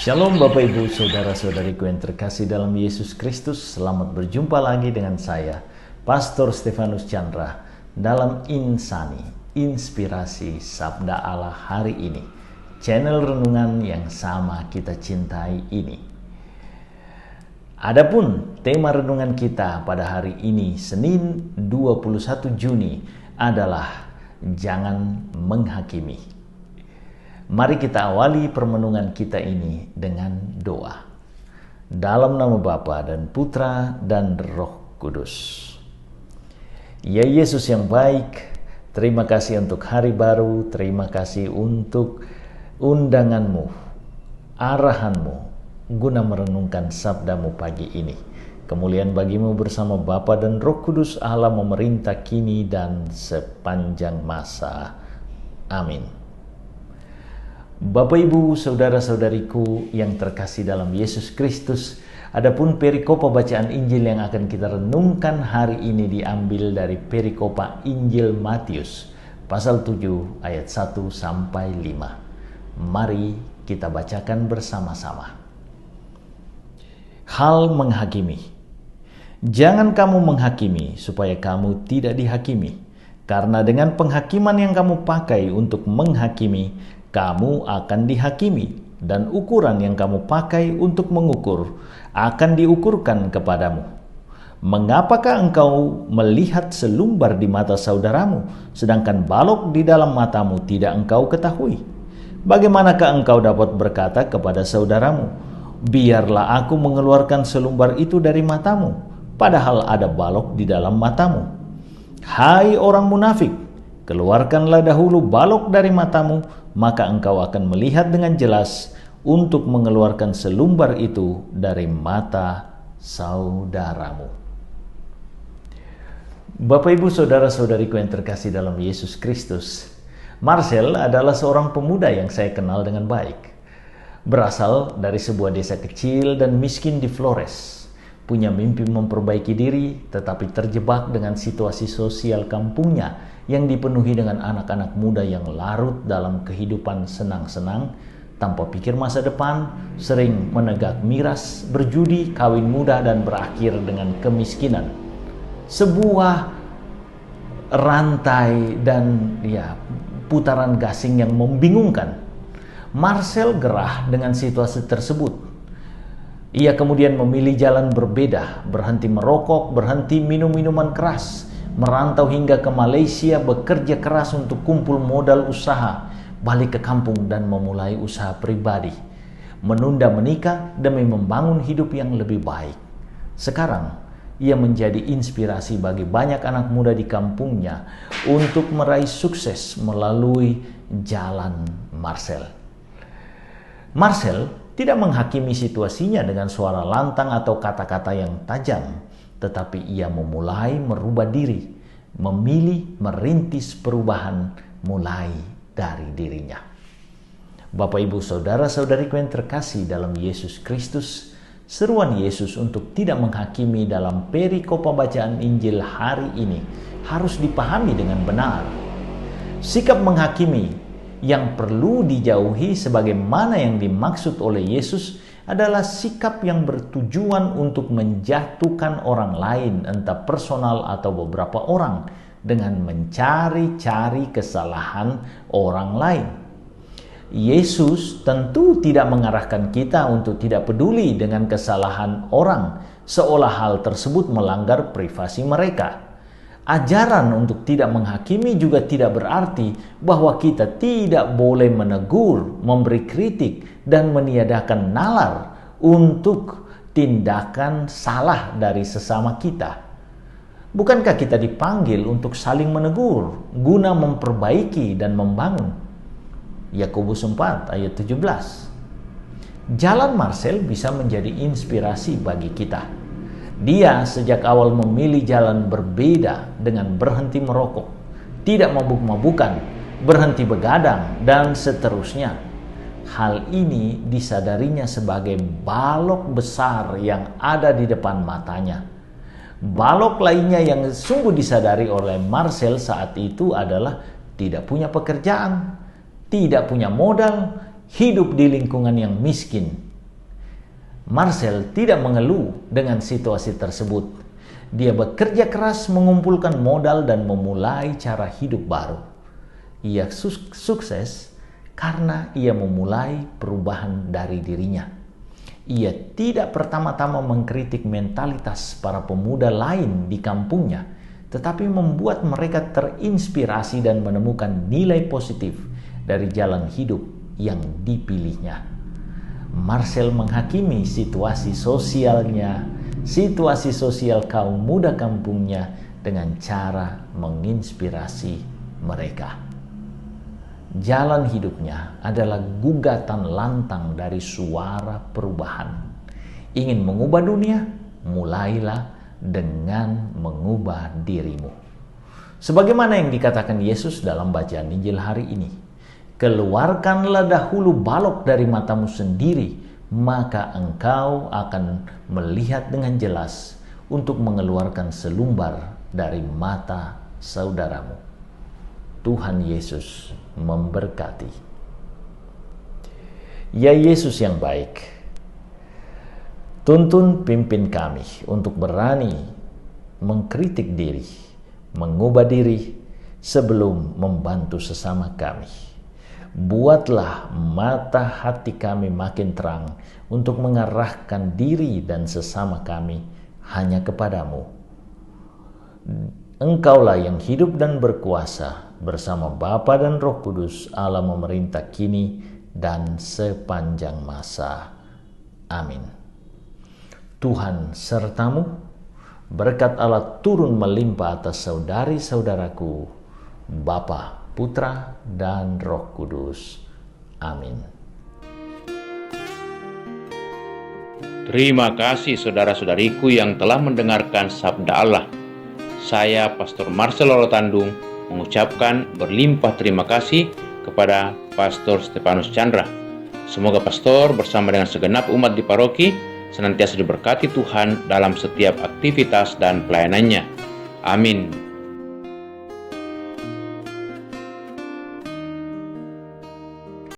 Shalom Bapak Ibu Saudara-saudariku yang terkasih dalam Yesus Kristus. Selamat berjumpa lagi dengan saya, Pastor Stefanus Chandra, dalam Insani, Inspirasi Sabda Allah hari ini. Channel renungan yang sama kita cintai ini. Adapun tema renungan kita pada hari ini, Senin 21 Juni, adalah jangan menghakimi. Mari kita awali permenungan kita ini dengan doa. Dalam nama Bapa dan Putra dan Roh Kudus. Ya Yesus yang baik, terima kasih untuk hari baru, terima kasih untuk undangan-Mu, arahan-Mu, guna merenungkan sabda-Mu pagi ini. Kemuliaan bagi-Mu bersama Bapa dan Roh Kudus Allah memerintah kini dan sepanjang masa. Amin. Bapak Ibu Saudara-saudariku yang terkasih dalam Yesus Kristus, adapun perikopa bacaan Injil yang akan kita renungkan hari ini diambil dari perikopa Injil Matius pasal 7 ayat 1 sampai 5. Mari kita bacakan bersama-sama. Hal menghakimi. Jangan kamu menghakimi supaya kamu tidak dihakimi, karena dengan penghakiman yang kamu pakai untuk menghakimi, kamu akan dihakimi, dan ukuran yang kamu pakai untuk mengukur akan diukurkan kepadamu. Mengapakah engkau melihat selumbar di mata saudaramu, sedangkan balok di dalam matamu tidak engkau ketahui? Bagaimanakah engkau dapat berkata kepada saudaramu, biarlah aku mengeluarkan selumbar itu dari matamu, padahal ada balok di dalam matamu? Hai orang munafik, keluarkanlah dahulu balok dari matamu, maka engkau akan melihat dengan jelas untuk mengeluarkan selumbar itu dari mata saudaramu. Bapak Ibu Saudara-saudariku yang terkasih dalam Yesus Kristus, Marcel adalah seorang pemuda yang saya kenal dengan baik. Berasal dari sebuah desa kecil dan miskin di Flores. Punya mimpi memperbaiki diri, tetapi terjebak dengan situasi sosial kampungnya yang dipenuhi dengan anak-anak muda yang larut dalam kehidupan senang-senang, tanpa pikir masa depan, sering menegak miras, berjudi, kawin muda, dan berakhir dengan kemiskinan. Sebuah rantai dan putaran gasing yang membingungkan. Marcel gerah dengan situasi tersebut. Ia kemudian memilih jalan berbeda, berhenti merokok, berhenti minum minuman keras, merantau hingga ke Malaysia, bekerja keras untuk kumpul modal usaha, balik ke kampung dan memulai usaha pribadi, menunda menikah demi membangun hidup yang lebih baik. Sekarang, ia menjadi inspirasi bagi banyak anak muda di kampungnya untuk meraih sukses melalui jalan Marcel. Marcel tidak menghakimi situasinya dengan suara lantang atau kata-kata yang tajam, tetapi ia memulai merubah diri, memilih merintis perubahan mulai dari dirinya. Bapak Ibu Saudara-saudariku yang terkasih dalam Yesus Kristus, seruan Yesus untuk tidak menghakimi dalam perikopa bacaan Injil hari ini harus dipahami dengan benar. Sikap menghakimi yang perlu dijauhi sebagaimana yang dimaksud oleh Yesus adalah sikap yang bertujuan untuk menjatuhkan orang lain, entah personal atau beberapa orang, dengan mencari-cari kesalahan orang lain. Yesus tentu tidak mengarahkan kita untuk tidak peduli dengan kesalahan orang, seolah hal tersebut melanggar privasi mereka. Ajaran untuk tidak menghakimi juga tidak berarti bahwa kita tidak boleh menegur, memberi kritik, dan meniadakan nalar untuk tindakan salah dari sesama kita. Bukankah kita dipanggil untuk saling menegur, guna memperbaiki dan membangun? Yakobus 4 ayat 17. Jalan Marcel bisa menjadi inspirasi bagi kita. Dia sejak awal memilih jalan berbeda dengan berhenti merokok, tidak mabuk-mabukan, berhenti begadang, dan seterusnya. Hal ini disadarinya sebagai balok besar yang ada di depan matanya. Balok lainnya yang sungguh disadari oleh Marcel saat itu adalah tidak punya pekerjaan, tidak punya modal, hidup di lingkungan yang miskin, Marcel tidak mengeluh dengan situasi tersebut. Dia bekerja keras mengumpulkan modal dan memulai cara hidup baru. Ia sukses karena ia memulai perubahan dari dirinya. Ia tidak pertama-tama mengkritik mentalitas para pemuda lain di kampungnya, tetapi membuat mereka terinspirasi dan menemukan nilai positif dari jalan hidup yang dipilihnya. Marcel menghakimi situasi sosial kaum muda kampungnya dengan cara menginspirasi mereka. Jalan hidupnya adalah gugatan lantang dari suara perubahan. Ingin mengubah dunia? Mulailah dengan mengubah dirimu. Sebagaimana yang dikatakan Yesus dalam bacaan Injil hari ini, keluarkanlah dahulu balok dari matamu sendiri, maka engkau akan melihat dengan jelas untuk mengeluarkan selumbar dari mata saudaramu. Tuhan Yesus memberkati. Ya Yesus yang baik, tuntun pimpin kami untuk berani mengkritik diri, mengubah diri sebelum membantu sesama kami. Buatlah mata hati kami makin terang untuk mengarahkan diri dan sesama kami hanya kepadamu. Engkaulah yang hidup dan berkuasa bersama Bapa dan Roh Kudus, Allah memerintah kini dan sepanjang masa. Amin. Tuhan sertamu, berkat Allah turun melimpah atas saudari-saudaraku, Bapa, Putra, dan Roh Kudus. Amin. Terima kasih saudara-saudariku yang telah mendengarkan sabda Allah. Saya Pastor Marcel Lolotandung mengucapkan berlimpah terima kasih kepada Pastor Stefanus Chandra. Semoga Pastor bersama dengan segenap umat di paroki senantiasa diberkati Tuhan dalam setiap aktivitas dan pelayanannya. Amin.